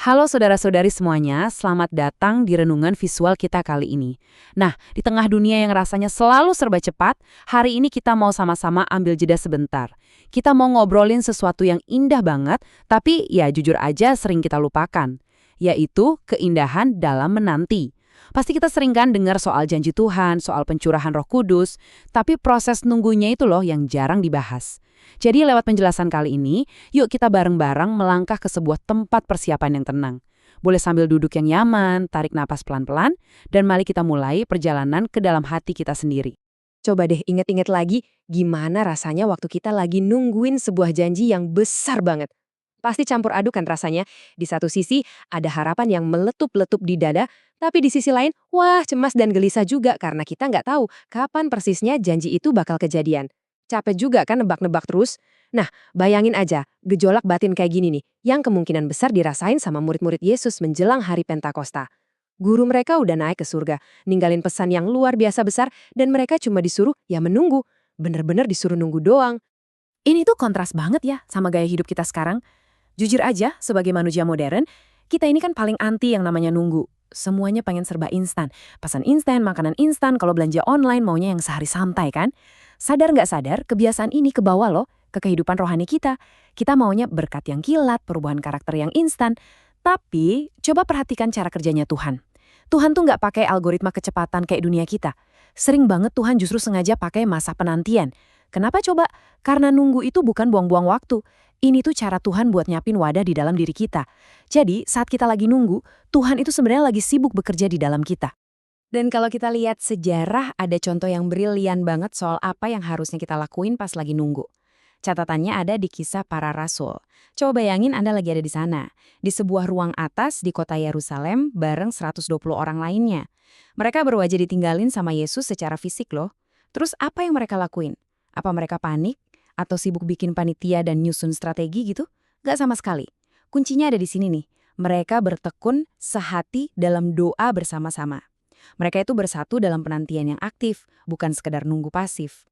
Halo saudara-saudari semuanya, selamat datang di renungan visual kita kali ini. Nah, di tengah dunia yang rasanya selalu serba cepat, hari ini kita mau sama-sama ambil jeda sebentar. Kita mau ngobrolin sesuatu yang indah banget, tapi ya jujur aja sering kita lupakan, yaitu keindahan dalam menanti. Pasti kita sering kan dengar soal janji Tuhan, soal pencurahan Roh Kudus, tapi proses nunggunya itu loh yang jarang dibahas. Jadi lewat penjelasan kali ini, yuk kita bareng-bareng melangkah ke sebuah tempat persiapan yang tenang. Boleh sambil duduk yang nyaman, tarik napas pelan-pelan, dan mari kita mulai perjalanan ke dalam hati kita sendiri. Coba deh inget-inget lagi gimana rasanya waktu kita lagi nungguin sebuah janji yang besar banget. Pasti campur aduk kan rasanya. Di satu sisi ada harapan yang meletup-letup di dada, tapi di sisi lain, wah cemas dan gelisah juga karena kita nggak tahu kapan persisnya janji itu bakal kejadian. Capek juga kan nebak-nebak terus. Nah, bayangin aja gejolak batin kayak gini nih, yang kemungkinan besar dirasain sama murid-murid Yesus menjelang hari Pentakosta. Guru mereka udah naik ke surga, ninggalin pesan yang luar biasa besar, dan mereka cuma disuruh ya menunggu. Bener-bener disuruh nunggu doang. Ini tuh kontras banget ya sama gaya hidup kita sekarang. Jujur aja, sebagai manusia modern, kita ini kan paling anti yang namanya nunggu. Semuanya pengen serba instan. Pesan instan, makanan instan, kalau belanja online maunya yang sehari santai kan? Sadar nggak sadar, kebiasaan ini kebawa loh ke kehidupan rohani kita. Kita maunya berkat yang kilat, perubahan karakter yang instan. Tapi, coba perhatikan cara kerjanya Tuhan. Tuhan tuh nggak pakai algoritma kecepatan kayak dunia kita. Sering banget Tuhan justru sengaja pakai masa penantian. Kenapa coba? Karena nunggu itu bukan buang-buang waktu. Ini tuh cara Tuhan buat nyapin wadah di dalam diri kita. Jadi, saat kita lagi nunggu, Tuhan itu sebenarnya lagi sibuk bekerja di dalam kita. Dan kalau kita lihat sejarah, ada contoh yang brilian banget soal apa yang harusnya kita lakuin pas lagi nunggu. Catatannya ada di Kisah Para Rasul. Coba bayangin Anda lagi ada di sana, di sebuah ruang atas di kota Yerusalem bareng 120 orang lainnya. Mereka baru aja ditinggalin sama Yesus secara fisik loh. Terus apa yang mereka lakuin? Apa mereka panik? Atau sibuk bikin panitia dan nyusun strategi gitu? Gak sama sekali. Kuncinya ada di sini nih. Mereka bertekun sehati dalam doa bersama-sama. Mereka itu bersatu dalam penantian yang aktif, bukan sekedar nunggu pasif.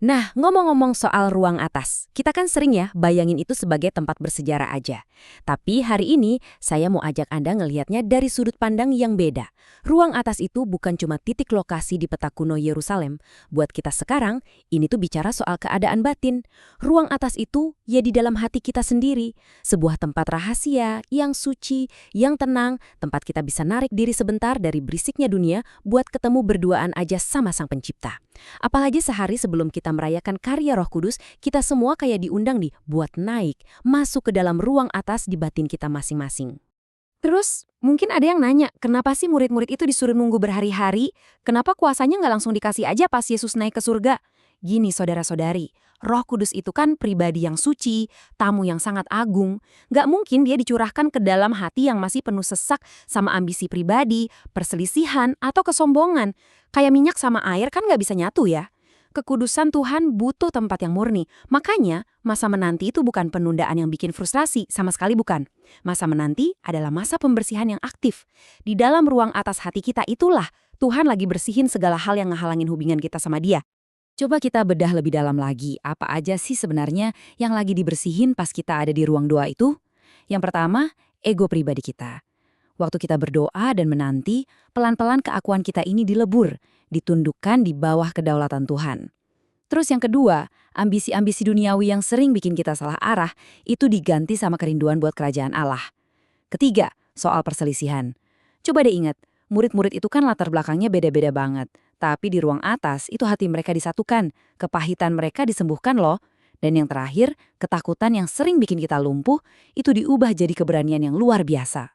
Nah, ngomong-ngomong soal ruang atas, kita kan sering ya bayangin itu sebagai tempat bersejarah aja. Tapi hari ini saya mau ajak Anda ngelihatnya dari sudut pandang yang beda. Ruang atas itu bukan cuma titik lokasi di peta kuno Yerusalem. Buat kita sekarang, ini tuh bicara soal keadaan batin. Ruang atas itu ya di dalam hati kita sendiri. Sebuah tempat rahasia, yang suci, yang tenang, tempat kita bisa narik diri sebentar dari berisiknya dunia buat ketemu berduaan aja sama Sang Pencipta. Apalagi sehari sebelum kita merayakan karya Roh Kudus, kita semua kayak diundang nih buat naik, masuk ke dalam ruang atas di batin kita masing-masing. Terus, mungkin ada yang nanya, kenapa sih murid-murid itu disuruh nunggu berhari-hari? Kenapa kuasanya nggak langsung dikasih aja pas Yesus naik ke surga? Gini saudara-saudari, Roh Kudus itu kan pribadi yang suci, tamu yang sangat agung. Nggak mungkin dia dicurahkan ke dalam hati yang masih penuh sesak sama ambisi pribadi, perselisihan, atau kesombongan. Kayak minyak sama air kan nggak bisa nyatu ya. Kekudusan Tuhan butuh tempat yang murni. Makanya, masa menanti itu bukan penundaan yang bikin frustrasi, sama sekali bukan. Masa menanti adalah masa pembersihan yang aktif. Di dalam ruang atas hati kita itulah Tuhan lagi bersihin segala hal yang ngehalangin hubungan kita sama Dia. Coba kita bedah lebih dalam lagi, apa aja sih sebenarnya yang lagi dibersihin pas kita ada di ruang doa itu? Yang pertama, ego pribadi kita. Waktu kita berdoa dan menanti, pelan-pelan keakuan kita ini dilebur, ditundukkan di bawah kedaulatan Tuhan. Terus yang kedua, ambisi-ambisi duniawi yang sering bikin kita salah arah, itu diganti sama kerinduan buat kerajaan Allah. Ketiga, soal perselisihan. Coba deh ingat, murid-murid itu kan latar belakangnya beda-beda banget. Tapi di ruang atas, itu hati mereka disatukan, kepahitan mereka disembuhkan loh. Dan yang terakhir, ketakutan yang sering bikin kita lumpuh, itu diubah jadi keberanian yang luar biasa.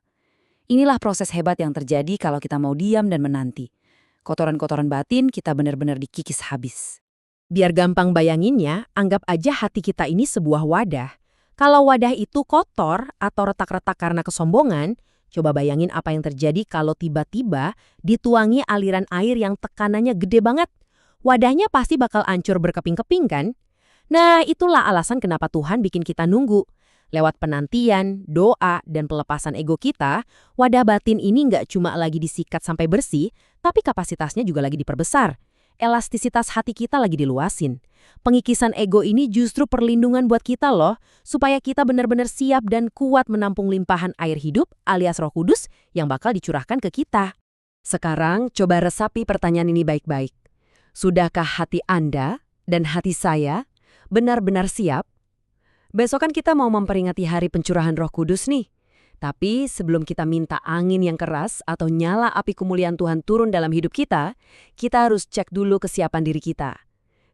Inilah proses hebat yang terjadi kalau kita mau diam dan menanti. Kotoran-kotoran batin kita benar-benar dikikis habis. Biar gampang bayanginnya, anggap aja hati kita ini sebuah wadah. Kalau wadah itu kotor atau retak-retak karena kesombongan, coba bayangin apa yang terjadi kalau tiba-tiba dituangi aliran air yang tekanannya gede banget. Wadahnya pasti bakal hancur berkeping-keping kan? Nah, itulah alasan kenapa Tuhan bikin kita nunggu. Lewat penantian, doa, dan pelepasan ego kita, wadah batin ini nggak cuma lagi disikat sampai bersih, tapi kapasitasnya juga lagi diperbesar. elastisitas hati kita lagi diluasin. Pengikisan ego ini justru perlindungan buat kita loh, supaya kita benar-benar siap dan kuat menampung limpahan air hidup alias Roh Kudus yang bakal dicurahkan ke kita. Sekarang coba resapi pertanyaan ini baik-baik. Sudahkah hati Anda dan hati saya benar-benar siap? Besok kan kita mau memperingati hari pencurahan Roh Kudus nih. Tapi sebelum kita minta angin yang keras atau nyala api kemuliaan Tuhan turun dalam hidup kita harus cek dulu kesiapan diri kita.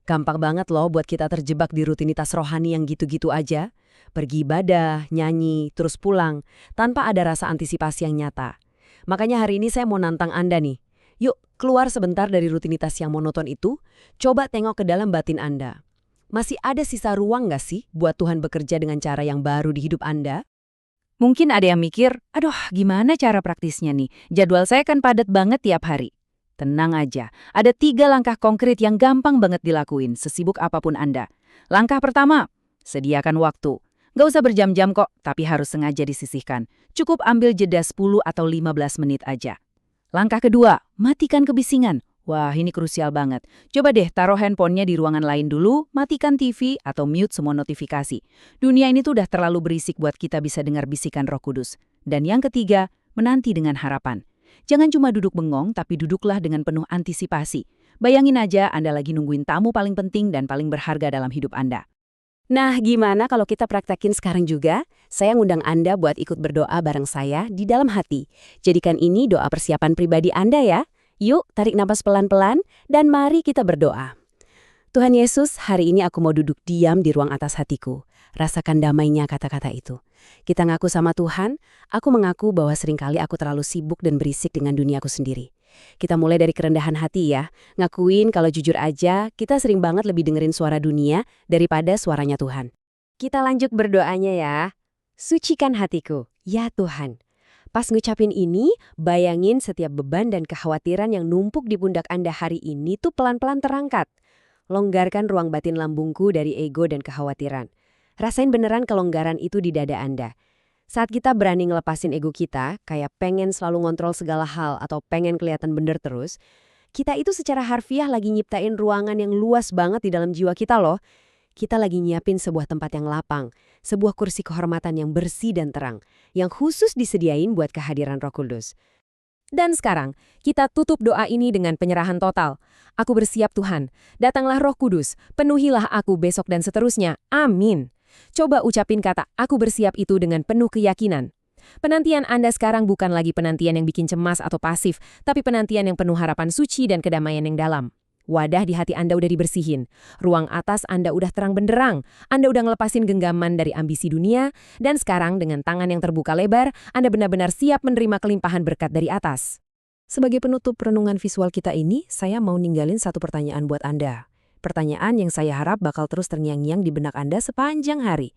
Gampang banget loh buat kita terjebak di rutinitas rohani yang gitu-gitu aja. Pergi ibadah, nyanyi, terus pulang, tanpa ada rasa antisipasi yang nyata. Makanya hari ini saya mau nantang Anda nih. Yuk, keluar sebentar dari rutinitas yang monoton itu, coba tengok ke dalam batin Anda. Masih ada sisa ruang nggak sih buat Tuhan bekerja dengan cara yang baru di hidup Anda? Mungkin ada yang mikir, aduh gimana cara praktisnya nih? Jadwal saya kan padat banget tiap hari. Tenang aja, ada 3 langkah konkret yang gampang banget dilakuin, sesibuk apapun Anda. Langkah pertama, sediakan waktu. Nggak usah berjam-jam kok, tapi harus sengaja disisihkan. Cukup ambil jeda 10 atau 15 menit aja. Langkah kedua, matikan kebisingan. Wah, ini krusial banget. Coba deh taruh handphonenya di ruangan lain dulu, matikan TV atau mute semua notifikasi. Dunia ini tuh udah terlalu berisik buat kita bisa dengar bisikan Roh Kudus. Dan yang ketiga, menanti dengan harapan. Jangan cuma duduk bengong, tapi duduklah dengan penuh antisipasi. Bayangin aja Anda lagi nungguin tamu paling penting dan paling berharga dalam hidup Anda. Nah, gimana kalau kita praktekin sekarang juga? Saya ngundang Anda buat ikut berdoa bareng saya di dalam hati. Jadikan ini doa persiapan pribadi Anda ya. Yuk, tarik napas pelan-pelan dan mari kita berdoa. Tuhan Yesus, hari ini aku mau duduk diam di ruang atas hatiku. Rasakan damainya kata-kata itu. Kita ngaku sama Tuhan, aku mengaku bahwa seringkali aku terlalu sibuk dan berisik dengan duniaku sendiri. Kita mulai dari kerendahan hati ya. Ngakuin kalau jujur aja, kita sering banget lebih dengerin suara dunia daripada suaranya Tuhan. Kita lanjut berdoanya ya. Sucikan hatiku, ya Tuhan. Pas ngucapin ini, bayangin setiap beban dan kekhawatiran yang numpuk di pundak Anda hari ini tuh pelan-pelan terangkat. Longgarkan ruang batin lambungku dari ego dan kekhawatiran. Rasain beneran kelonggaran itu di dada Anda. Saat kita berani ngelepasin ego kita, kayak pengen selalu ngontrol segala hal atau pengen kelihatan bener terus, kita itu secara harfiah lagi nyiptain ruangan yang luas banget di dalam jiwa kita loh. Kita lagi nyiapin sebuah tempat yang lapang, sebuah kursi kehormatan yang bersih dan terang, yang khusus disediain buat kehadiran Roh Kudus. Dan sekarang, kita tutup doa ini dengan penyerahan total. Aku bersiap Tuhan, datanglah Roh Kudus, penuhilah aku besok dan seterusnya. Amin. Coba ucapin kata aku bersiap itu dengan penuh keyakinan. Penantian Anda sekarang bukan lagi penantian yang bikin cemas atau pasif, tapi penantian yang penuh harapan suci dan kedamaian yang dalam. Wadah di hati Anda udah dibersihin, ruang atas Anda udah terang benderang, Anda udah ngelepasin genggaman dari ambisi dunia, dan sekarang dengan tangan yang terbuka lebar, Anda benar-benar siap menerima kelimpahan berkat dari atas. Sebagai penutup renungan visual kita ini, saya mau ninggalin satu pertanyaan buat Anda. Pertanyaan yang saya harap bakal terus terngiang-ngiang di benak Anda sepanjang hari.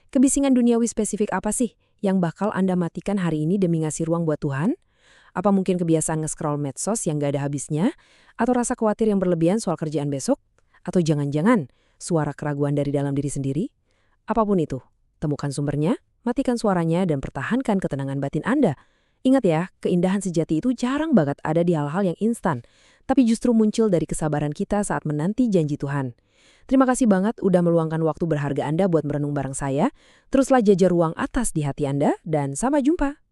Kebisingan duniawi spesifik apa sih yang bakal Anda matikan hari ini demi ngasih ruang buat Tuhan? Apa mungkin kebiasaan nge-scroll medsos yang gak ada habisnya? Atau rasa khawatir yang berlebihan soal kerjaan besok? Atau jangan-jangan suara keraguan dari dalam diri sendiri? Apapun itu, temukan sumbernya, matikan suaranya, dan pertahankan ketenangan batin Anda. Ingat ya, keindahan sejati itu jarang banget ada di hal-hal yang instan, tapi justru muncul dari kesabaran kita saat menanti janji Tuhan. Terima kasih banget udah meluangkan waktu berharga Anda buat merenung bareng saya. Teruslah jajar ruang atas di hati Anda, dan sampai jumpa.